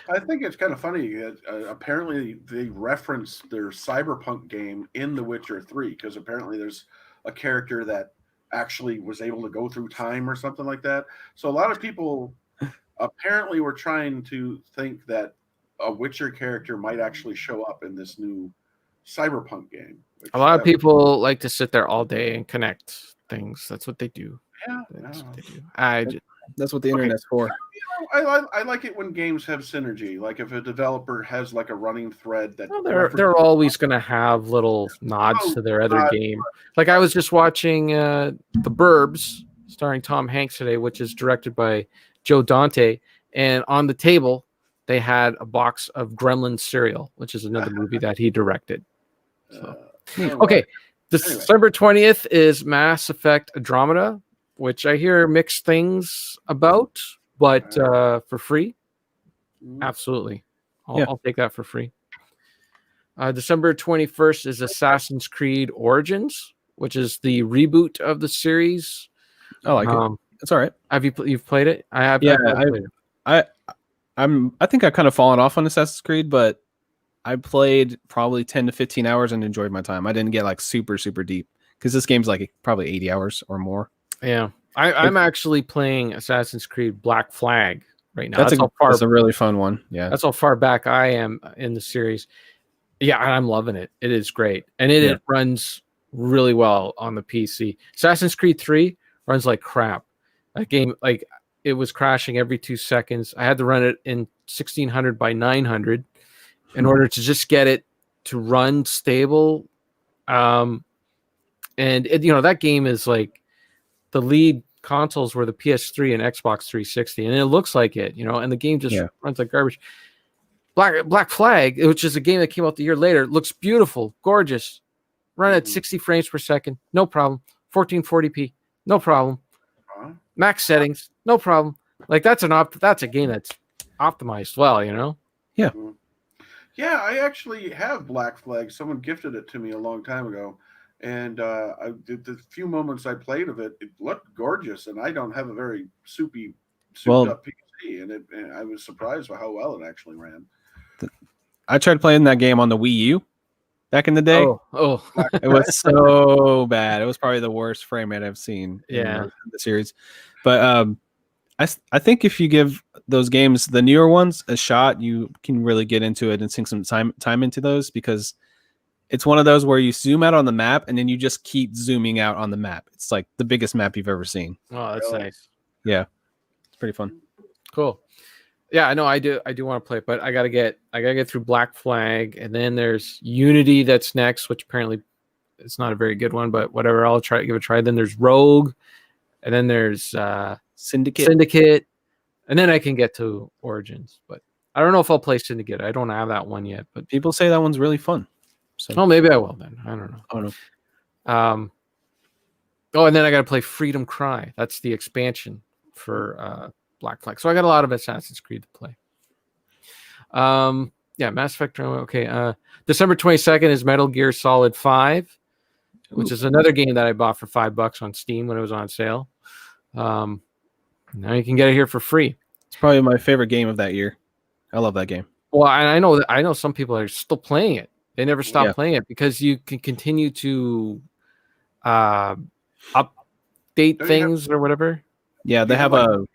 I think it's kind of funny. Apparently, they referenced their Cyberpunk game in The Witcher 3 because apparently there's a character that actually was able to go through time or something like that. So a lot of people apparently were trying to think that a Witcher character might actually show up in this new Cyberpunk game. A lot of people like to sit there all day and connect things. That's what they do. Yeah, that's what they do. That's what the internet's for. I like it when games have synergy. Like if a developer has like a running thread that they're always going to have little nods to their other game. Like I was just watching The Burbs, starring Tom Hanks today, which is directed by Joe Dante, and on the table they had a box of Gremlins cereal, which is another movie that he directed. So. Okay, December 20th is Mass Effect Andromeda, which I hear mixed things about, but for free, absolutely. I'll take that for free. December 21st is Assassin's Creed Origins, which is the reboot of the series. I like it. It's all right. Have you've played it? I have. Yeah, I think I've kind of fallen off on Assassin's Creed, but I played probably 10 to 15 hours and enjoyed my time. I didn't get like super deep because this game's like probably 80 hours or more. Yeah, I'm actually playing Assassin's Creed Black Flag right now. That's a really fun one. Yeah, that's how far back I am in the series. Yeah, I'm loving it. It is great, and it runs really well on the PC. Assassin's Creed 3 runs like crap. That game, like, it was crashing every 2 seconds. I had to run it in 1600 by 900 in order to just get it to run stable. And that game is like, the lead consoles were the PS3 and Xbox 360, and it looks like it, and the game just runs like garbage. Black Flag, which is a game that came out the year later, looks beautiful, gorgeous, run at 60 frames per second, no problem. 1440p, no problem. Max settings, no problem. Like that's a game that's optimized well, Yeah. Yeah, I actually have Black Flag. Someone gifted it to me a long time ago. And the few moments I played of it, it looked gorgeous, and I don't have a very souped up PC, and I was surprised by how well it actually ran. I tried playing that game on the Wii U back in the day. Oh. It was so bad. It was probably the worst frame rate I've seen in the series. But I think if you give those games, the newer ones, a shot, you can really get into it and sink some time into those, because it's one of those where you zoom out on the map and then you just keep zooming out on the map. It's like the biggest map you've ever seen. Oh, that's nice. Yeah. It's pretty fun. Cool. Yeah, I know I do want to play it, but I gotta get through Black Flag, and then there's Unity that's next, which apparently it's not a very good one, but whatever, I'll give it a try. Then there's Rogue, and then there's Syndicate, and then I can get to Origins. But I don't know if I'll play Syndicate. I don't have that one yet, but people say that one's really fun. So maybe I will then. I don't know. Oh no. And then I got to play Freedom Cry. That's the expansion for Black Flag. So I got a lot of Assassin's Creed to play. Mass Effect. Okay. December 22nd is Metal Gear Solid 5, which is another game that I bought for $5 on Steam when it was on sale. Now you can get it here for free. It's probably my favorite game of that year. I love that game. Well, I know some people are still playing it. They never stop playing it because you can continue to update things or whatever. Yeah, they have a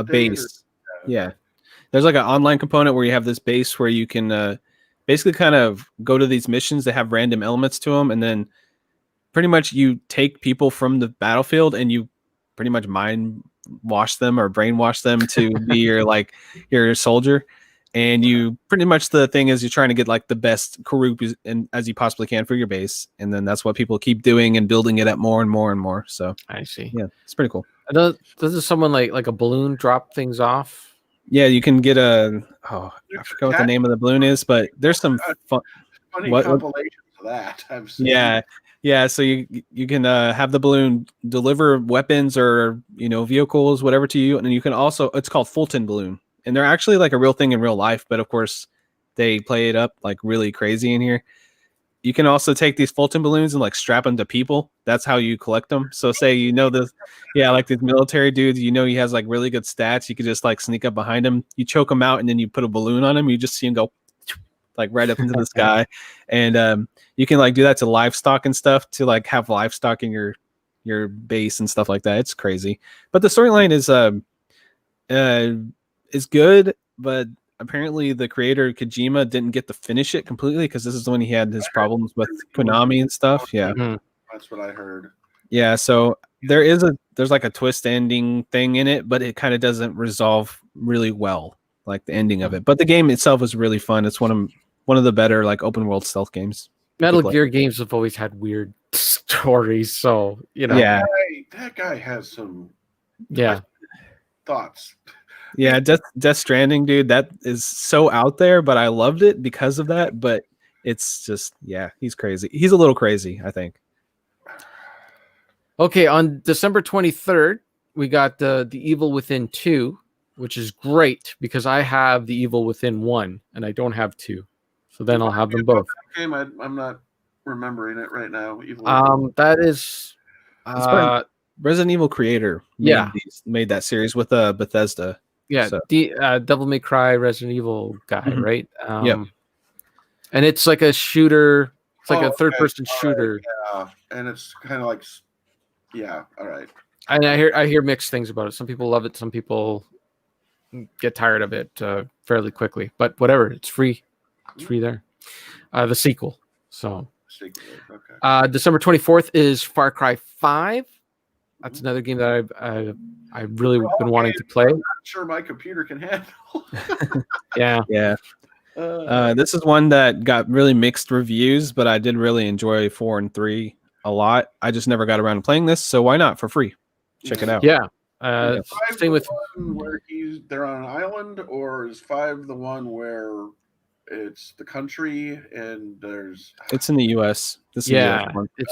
base. Yeah. there's like an online component where you have this base where you can basically kind of go to these missions that have random elements to them, and then pretty much you take people from the battlefield and you pretty much mind wash them or brainwash them to be your soldier. And you pretty much, the thing is, you're trying to get like the best Karuk as you possibly can for your base, and then that's what people keep doing and building it up more and more and more. So I see. Yeah, it's pretty cool. Doesn't someone like a balloon drop things off? Yeah, you can get I forgot what the name of the balloon is, but there's some funny compilations of that I've seen. Yeah. So you can have the balloon deliver weapons or vehicles, whatever to you, and then you can also, it's called Fulton balloon. And they're actually like a real thing in real life, but of course they play it up like really crazy in here. You can also take these Fulton balloons and like strap them to people. That's how you collect them. So say this, like this military dude, he has like really good stats. You could just like sneak up behind him, you choke him out, and then you put a balloon on him. You just see him go like right up into the sky. And you can like do that to livestock and stuff, to like have livestock in your base and stuff like that. It's crazy. But the storyline is good, but apparently the creator Kojima didn't get to finish it completely, because this is when he had his problems with Konami and stuff. Yeah. That's what I heard. Yeah, so there's like a twist ending thing in it, but it kind of doesn't resolve really well, like the ending of it. But the game itself is really fun. It's one of the better like open world stealth games. Metal Gear games have always had weird stories, so Yeah, that guy has some thoughts. Yeah, Death Stranding, dude, that is so out there, but I loved it because of that. But it's just, he's crazy. He's a little crazy, I think. Okay, on December 23rd, we got the Evil Within 2, which is great because I have the Evil Within 1 and I don't have 2. So then I'll have them both. Game, I'm not remembering it right now. That is Resident Evil creator made that series with Bethesda. Yeah, so. Devil May Cry Resident Evil guy, right? And it's like a shooter. It's like a third-person shooter. Yeah, and it's kind of like, all right. And I hear mixed things about it. Some people love it. Some people get tired of it fairly quickly. But whatever, it's free. It's free there. The sequel. So, December 24th is Far Cry 5. That's another game that I've really been wanting to play. I'm not sure my computer can handle. Yeah. This is one that got really mixed reviews, but I did really enjoy 4 and 3 a lot. I just never got around to playing this, so why not for free? Check it out. Yeah. Same with where they're on an island, or is 5 the one where it's the country and it's in the US. It's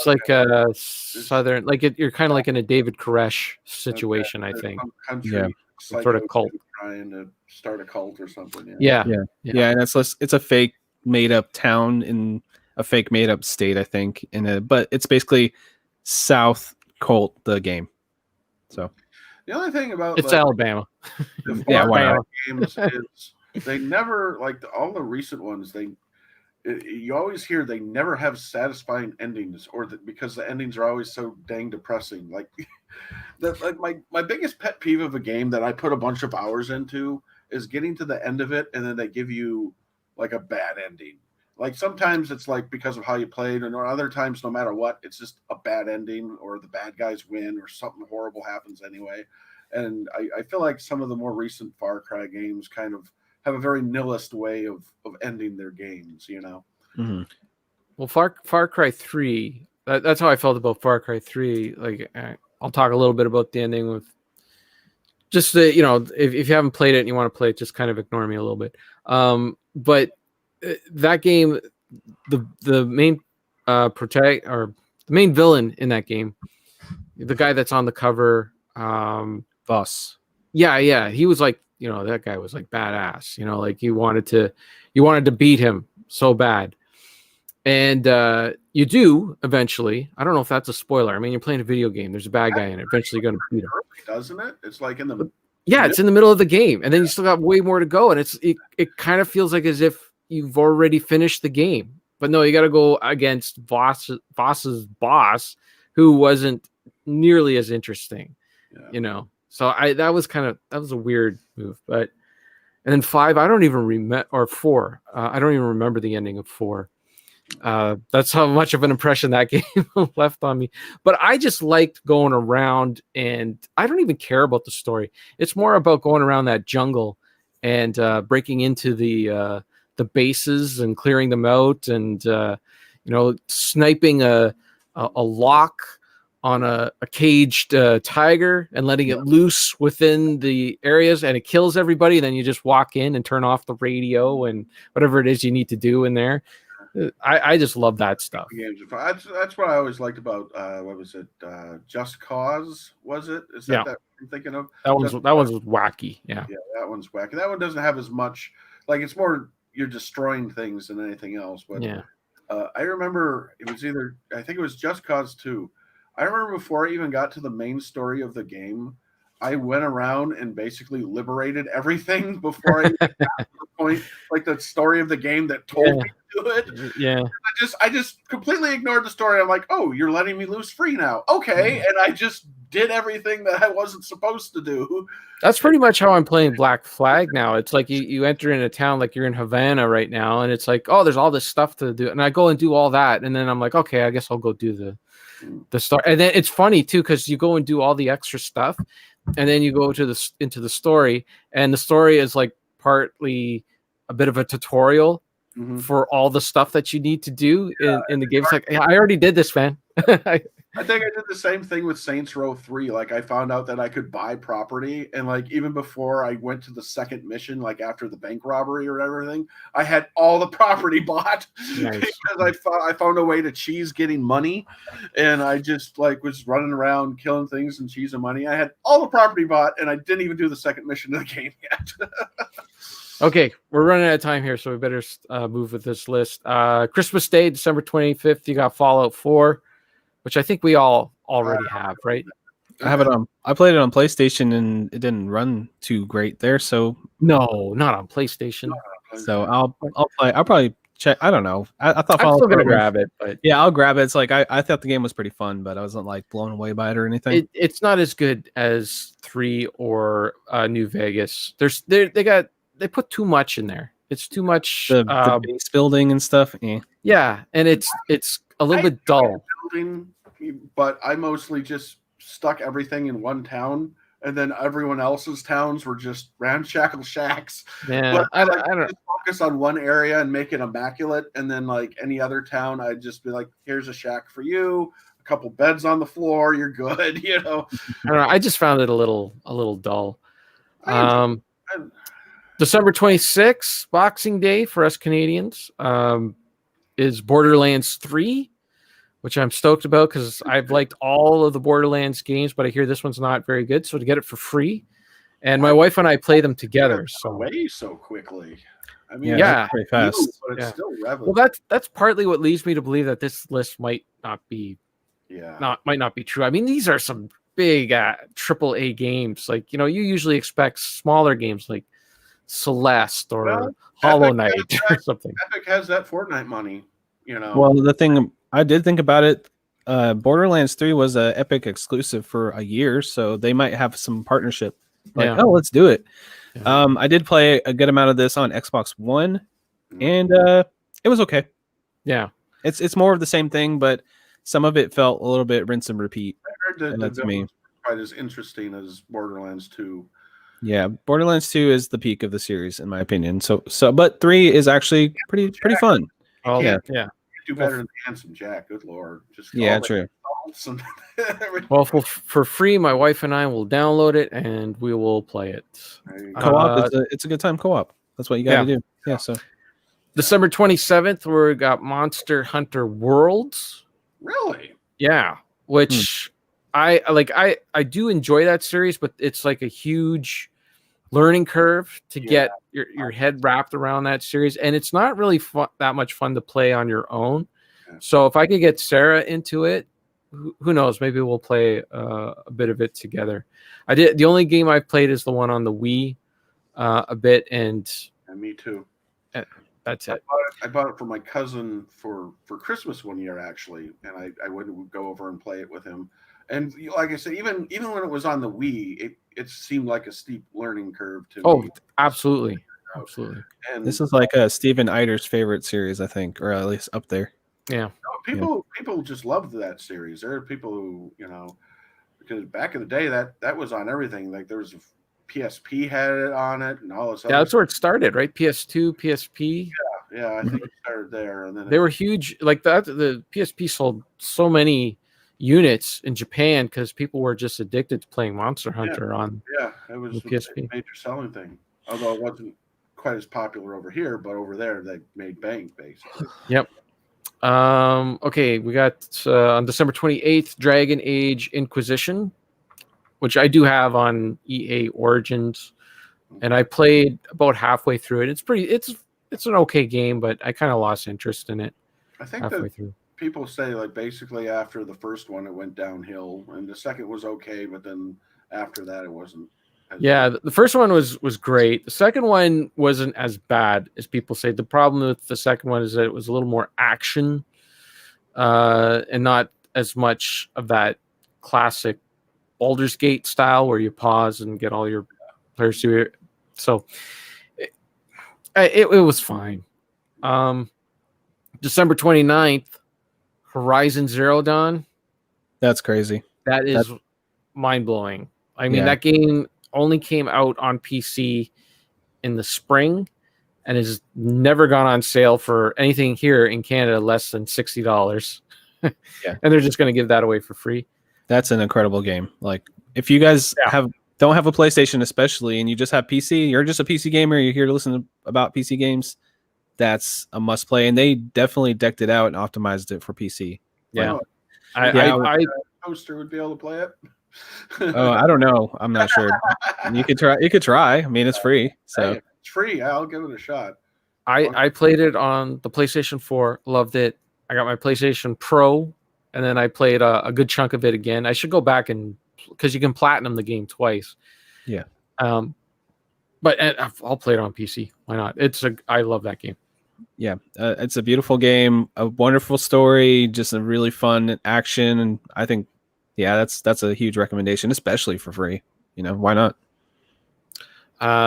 like a southern, like you're kind of like in a David Koresh situation, I think. Country, sort of cult, trying to start a cult or something. Yeah, and it's a fake made up town in a fake made up state, I think. But it's basically South Cult, the game. So the only thing about it's Alabama. Alabama games is they never, like all the recent ones, you always hear they never have satisfying endings, or because the endings are always so dang depressing. Like that's like my biggest pet peeve of a game that I put a bunch of hours into is getting to the end of it and then they give you like a bad ending. Like sometimes it's like because of how you played, or other times, no matter what, it's just a bad ending, or the bad guys win, or something horrible happens anyway. And I feel like some of the more recent Far Cry games kind of have a very nihilist way of ending their games, Mm-hmm. Well, Far Cry 3, that's how I felt about Far Cry 3. Like, I'll talk a little bit about the ending with just the, if you haven't played it and you want to play it, just kind of ignore me a little bit. But that game, the main the main villain in that game, the guy that's on the cover, Boss. Yeah, he was like, that guy was like badass. Like you wanted to beat him so bad, and you do eventually. I don't know if that's a spoiler. I mean, you're playing a video game. There's a bad guy in it. Eventually, you're going to beat him, doesn't it? It's like in the it's in the middle of the game, and then you still got way more to go, and it kind of feels like as if you've already finished the game, but no, you got to go against Voss's boss, who wasn't nearly as interesting, So that was a weird move, but And then 5, I don't even remember, or 4. I don't even remember the ending of 4. That's how much of an impression that game left on me. But I just liked going around, and I don't even care about the story. It's more about going around that jungle and breaking into the bases and clearing them out, and sniping a lock on a caged tiger and letting it loose within the areas, and it kills everybody. Then you just walk in and turn off the radio and whatever it is you need to do in there. I just love that stuff. That's what I always liked about what was it? Just Cause, was it? Is that that I'm thinking of? That one's wacky. Yeah, that one's wacky. That one doesn't have as much. Like, it's more you're destroying things than anything else. But I remember it was I think it was Just Cause 2. I remember before I even got to the main story of the game, I went around and basically liberated everything before I got to the point, like the story of the game that told me to do it. Yeah. I just completely ignored the story. I'm like, oh, you're letting me loose free now. Okay. And I just did everything that I wasn't supposed to do. That's pretty much how I'm playing Black Flag now. It's like you enter in a town, like you're in Havana right now, and it's like, oh, there's all this stuff to do. And I go and do all that. And then I'm like, okay, I guess I'll go do the story. And then it's funny too, because you go and do all the extra stuff, and then you go into the story, and the story is like partly a bit of a tutorial for all the stuff that you need to do in the game. It's like, I already did this, man. I think I did the same thing with Saints Row 3. Like, I found out that I could buy property, and like even before I went to the second mission, like after the bank robbery or everything, I had all the property bought because I found a way to cheese getting money, and I just like was running around killing things and cheesing money. I had all the property bought, and I didn't even do the second mission of the game yet. Okay, we're running out of time here, so we better move with this list. Christmas Day, December 25th, you got Fallout 4. Which I think we all already have, right? I have it on. I played it on PlayStation, and it didn't run too great there. So no, not on PlayStation. So I'll play. I'll probably check. I don't know. I thought I'm still gonna grab it, but yeah, I'll grab it. It's like I thought the game was pretty fun, but I wasn't like blown away by it or anything. It's not as good as 3 or New Vegas. They put too much in there. It's too much the base building and stuff. Yeah, and it's a little bit dull. But I mostly just stuck everything in one town, and then everyone else's towns were just ramshackle shacks. Yeah, but I don't just focus on one area and make it immaculate, and then like any other town, I'd just be like, "Here's a shack for you, a couple beds on the floor, you're good." You know. I don't know. I just found it a little dull. December 26th, Boxing Day for us Canadians, is Borderlands 3. Which I'm stoked about because I've liked all of the Borderlands games, but I hear this one's not very good. So to get it for free, and my wife and I play them together. So away so quickly. I mean, pretty fast. But it's still relevant. Well, that's partly what leads me to believe that this list might not be true. I mean, these are some big AAA games. Like, you usually expect smaller games like Celeste or Hollow Knight or something. Epic has that Fortnite money. Well, the thing I did think about it, Borderlands 3 was an Epic exclusive for a year, so they might have some partnership. Like, let's do it. Yeah. I did play a good amount of this on Xbox One, and it was okay. Yeah, it's more of the same thing, but some of it felt a little bit rinse and repeat. I heard that to me quite as interesting as Borderlands 2. Yeah, Borderlands 2 is the peak of the series, in my opinion. So, but 3 is actually pretty fun. Oh yeah. Do better than Handsome Jack. Good lord. Just true. Well, for free, my wife and I will download it and we will play it. Co-op it's a good time co-op. That's what you got to do. Yeah. So December 27th, we got Monster Hunter Worlds. Really? Yeah. Which I do enjoy that series, but it's like a huge learning curve to get your head wrapped around that series, and it's not really that much fun to play on your own. So if I could get Sarah into it, who knows, maybe we'll play a bit of it together. The only game I've played is the one on the Wii a bit, and me too. That's it. I bought it for my cousin for Christmas one year, actually, and I would go over and play it with him. And like I said, even when it was on the Wii, it seemed like a steep learning curve to me. Oh, absolutely. absolutely. And This is like Steven Eider's favorite series, I think, or at least up there. Yeah. people just loved that series. There are people who, because back in the day that was on everything. Like there was PSP had it on it and all this. Yeah, that's where it started, right? PS2, PSP. Yeah, I think it started there, and then they were huge. Like that, the PSP sold so many units in Japan because people were just addicted to playing Monster Hunter on. Yeah, it was the PSP. A major selling thing. Although it wasn't quite as popular over here, but over there they made bank basically. Yep. Okay, we got on December 28th, Dragon Age Inquisition, which I do have on EA Origins, and I played about halfway through it. It's an okay game, but I kind of lost interest in it. I think halfway that through. People say like basically after the first one it went downhill, and the second was okay, but then after that it wasn't. Yeah, the first one was great. The second one wasn't as bad as people say. The problem with the second one is that it was a little more action, and not as much of that classic Baldur's Gate style where you pause and get all your players to it. So it was fine. December 29th, Horizon Zero Dawn. That's crazy. That is mind-blowing. I mean, that game only came out on PC in the spring and has never gone on sale for anything here in Canada less than $60. Yeah. And they're just going to give that away for free. That's an incredible game. Like, if you guys don't have a PlayStation especially, and you just have PC, you're just a PC gamer, you're here to listen about PC games, that's a must play. And they definitely decked it out and optimized it for PC. Yeah. I poster would be able to play it. Oh, I don't know. I'm not sure. You could try. I mean, it's free. So hey, it's free. I'll give it a shot. I played it on the PlayStation 4, loved it. I got my PlayStation Pro, and then I played a good chunk of it again. I should go back because you can platinum the game twice. Yeah. But I'll play it on PC. Why not? I love that game. Yeah, it's a beautiful game, a wonderful story, just a really fun action, and I think, that's a huge recommendation, especially for free. Why not?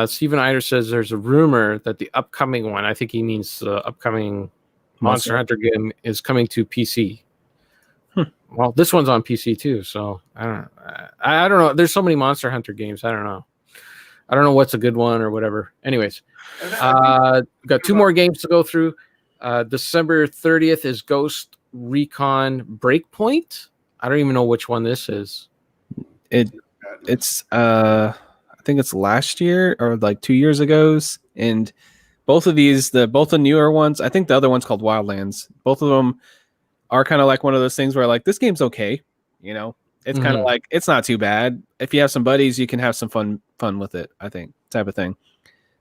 Steven Eider says there's a rumor that the upcoming one, I think he means the upcoming Monster Hunter game, is coming to PC. Well, this one's on PC too, so I don't know. There's so many Monster Hunter games. I don't know what's a good one or whatever. Anyways, got two more games to go through. December 30th is Ghost Recon Breakpoint. I don't even know which one this is. It's I think it's last year or like 2 years ago, and both of these, both the newer ones, I think the other one's called Wildlands. Both of them are kind of like one of those things where like this game's okay, it's kind of like it's not too bad. If you have some buddies, you can have some fun with it, I think, type of thing.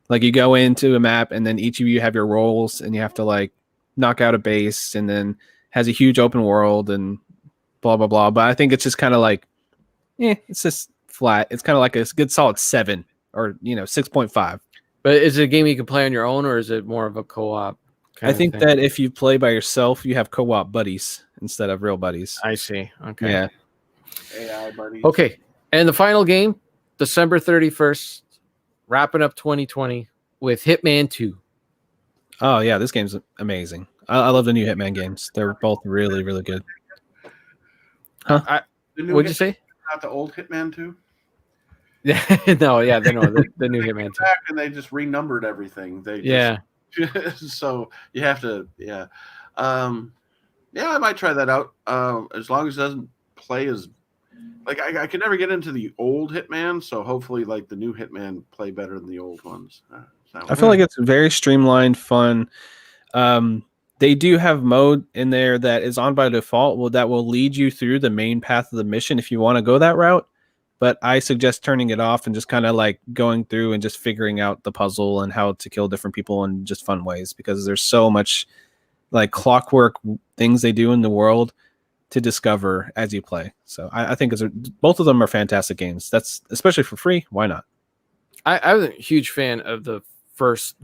Like you go into a map and then each of you have your roles and you have to like knock out a base, and then has a huge open world and blah blah blah. But I think it's just kind of like it's just flat. It's kind of like a good solid 7 or 6.5. But is it a game you can play on your own, or is it more of a co-op? I think that if you play by yourself, you have co-op buddies instead of real buddies. I see. Okay. Yeah. AI buddies. Okay. And the final game, December 31st, wrapping up 2020 with Hitman 2. Oh, yeah. This game's amazing. I love the new Hitman games. They're both really, really good. Huh? What'd you say? Not the old Hitman 2? No, yeah, the new Hitman 2. Back and they just renumbered everything. So you have to, I might try that out. As long as it doesn't play as like I can never get into the old Hitman, so hopefully like the new Hitman play better than the old ones. I feel like it's very streamlined, fun. They do have mode in there that is on by default. That will lead you through the main path of the mission if you want to go that route. But I suggest turning it off and just kind of like going through and just figuring out the puzzle and how to kill different people in just fun ways, because there's so much like clockwork things they do in the world to discover as you play. So I think both of them are fantastic games. That's especially for free. Why not? I was a huge fan of the first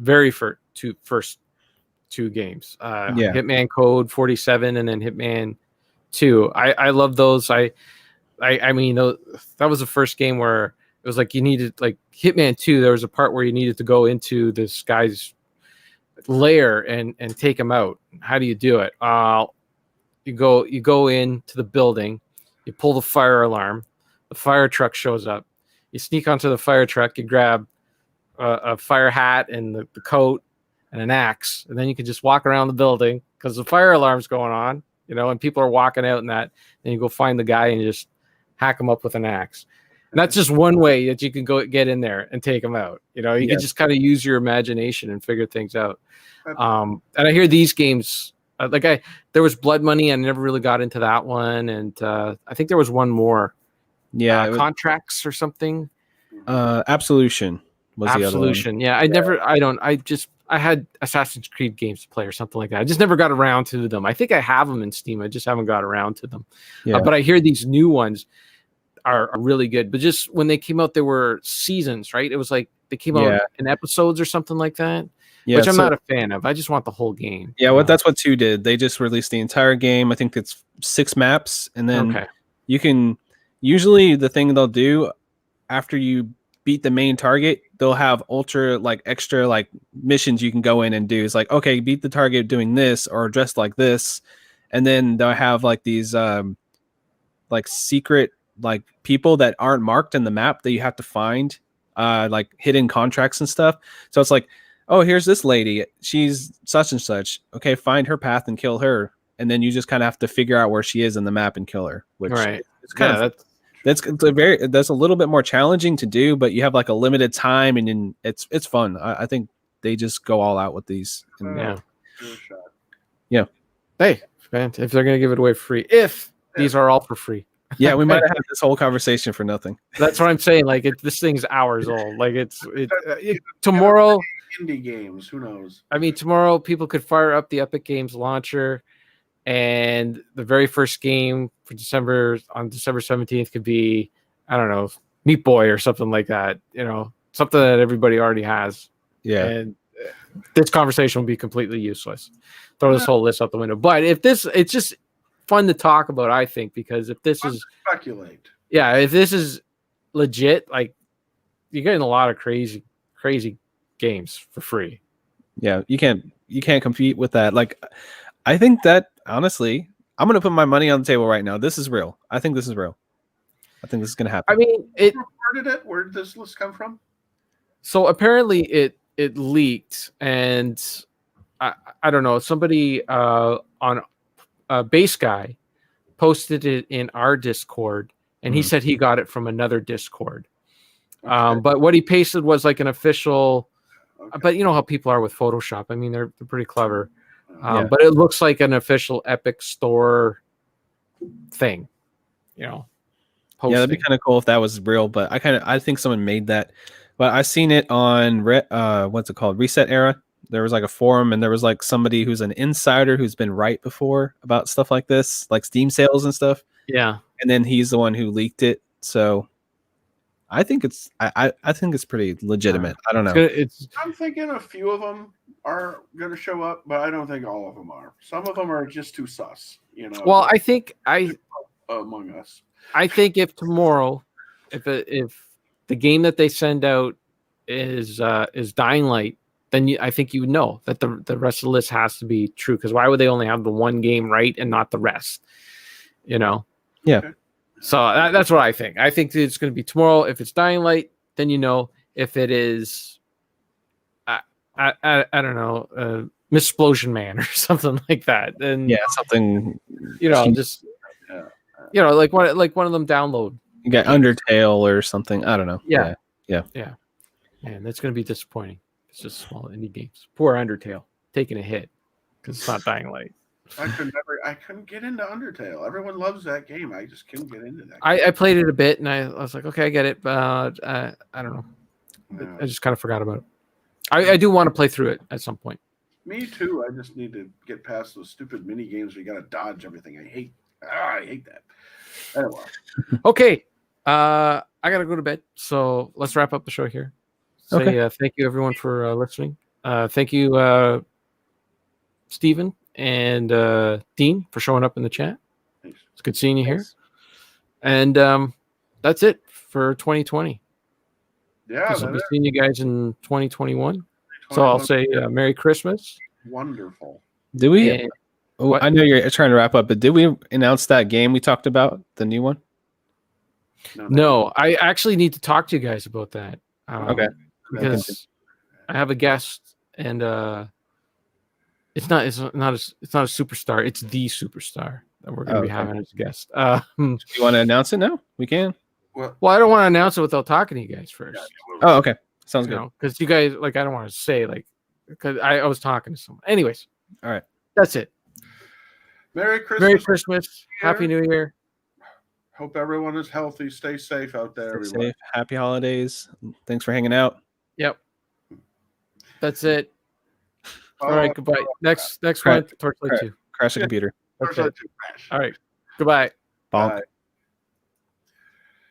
two games. Hitman Code 47 and then Hitman 2. I love those. I mean, that was the first game where It was like you needed, like Hitman 2, there was a part where you needed to go into this guy's lair and take him out. How do you do it? You go into the building, you pull the fire alarm, the fire truck shows up, you sneak onto the fire truck, you grab a fire hat and the coat and an axe, and then you can just walk around the building because the fire alarm's going on, and people are walking out and that, and you go find the guy and you just hack him up with an axe. And that's just one way that you can go get in there and take him out. You can just kind of use your imagination and figure things out. And I hear these games, there was Blood Money. I never really got into that one. And I think there was one more. Yeah. Contracts or something. Absolution was the other one. Absolution. Yeah. I had Assassin's Creed games to play or something like that. I just never got around to them. I think I have them in Steam. I just haven't got around to them. Yeah. But I hear these new ones are really good. But just when they came out, there were seasons, right? It was like they came out in episodes or something like that, which I'm not a fan of. I just want the whole game. Yeah, that's what 2 did. They just released the entire game. I think it's 6 maps. And then you can, usually the thing they'll do after you beat the main target, they'll have extra missions you can go in and do. It's like, okay, beat the target doing this or dressed like this. And then they'll have these secret people that aren't marked in the map that you have to find, hidden contracts and stuff. So it's like, oh, here's this lady, she's such and such. Okay, find her path and kill her, and then you just kind of have to figure out where she is in the map and kill her. Which it's kind of that's a little bit more challenging to do, but you have a limited time, and it's fun. I think they just go all out with these. And, yeah. Hey, man, if they're gonna give it away for free, these are all for free. Yeah, we might have had this whole conversation for nothing. That's what I'm saying. This thing's hours old. Tomorrow. Indie games, who knows? I mean, tomorrow people could fire up the Epic Games launcher, and the very first game for December 17th could be, I don't know, Meat Boy or something like that. Something that everybody already has. Yeah. And this conversation will be completely useless. Throw this whole list out the window. But it's just fun to talk about, I think, because if this is speculate, if this is legit, you're getting a lot of crazy games for free. Yeah, you can't compete with that. I think that honestly, I'm gonna put my money on the table right now. This is real. I think this is real. I think this is gonna happen. I mean, where did this list come from? So apparently it leaked, and I don't know, somebody on Base Guy posted it in our Discord, and he said he got it from another Discord. Okay. But what he pasted was an official. Okay. But you know how people are with Photoshop. I mean, they're pretty clever. But it looks like an official Epic Store thing. Posting. Yeah, that'd be kind of cool if that was real. But I think someone made that. But I seen it on what's it called? Reset Era. There was a forum, and there was somebody who's an insider who's been right before about stuff like this, like Steam sales and stuff. Yeah. And then he's the one who leaked it. So I think it's pretty legitimate. I don't know. I'm thinking a few of them are going to show up, but I don't think all of them are. Some of them are just too sus. Well, I think Among Us. I think if tomorrow, if the game that they send out is Dying Light, then I think you would know that the rest of the list has to be true. Because why would they only have the one game right and not the rest? Yeah. Okay. So that's what I think. I think it's going to be tomorrow. If it's Dying Light, then if it is, I don't know, Missplosion Man or something like that. Then something. Just like one of them download. You got Undertale or something. I don't know. Yeah. Man, that's going to be disappointing. It's just small indie games. Poor Undertale taking a hit because it's not Dying Light. I couldn't get into Undertale. Everyone loves that game. I just couldn't get into that. I played it a bit, and I was like, okay, I get it, but I don't know. Yeah. I just kind of forgot about it. I do want to play through it at some point. Me too. I just need to get past those stupid mini games where you got to dodge everything. I hate that. Anyway. Okay. I got to go to bed, so let's wrap up the show here. Thank you, everyone, for listening. Thank you, Stephen and Dean, for showing up in the chat. Thanks. It's good seeing you here. And that's it for 2020. Yeah, I'll that be is seeing you guys in 2021. So I'll say Merry Christmas. wonderful. Do we? And Oh, I know you're trying to wrap up, but did we announce that game we talked about, the new one? no, I actually need to talk to you guys about that. Okay. Because I have a guest, and it's not a superstar. It's the superstar that we're going to be having as a guest. Do you want to announce it now? We can. Well, I don't want to announce it without talking to you guys first. Oh, okay. Sounds good. Because you guys, like, I don't want to say, like, because I was talking to someone. Anyways. All right. That's it. Merry Christmas. Merry Christmas. Happy New Year. Hope everyone is healthy. Stay safe out there. Stay safe. Happy holidays. Thanks for hanging out. Yep. All right. Goodbye. Next one. Torchlight 2. Crash the computer. Okay. All right. Goodbye. Bonk.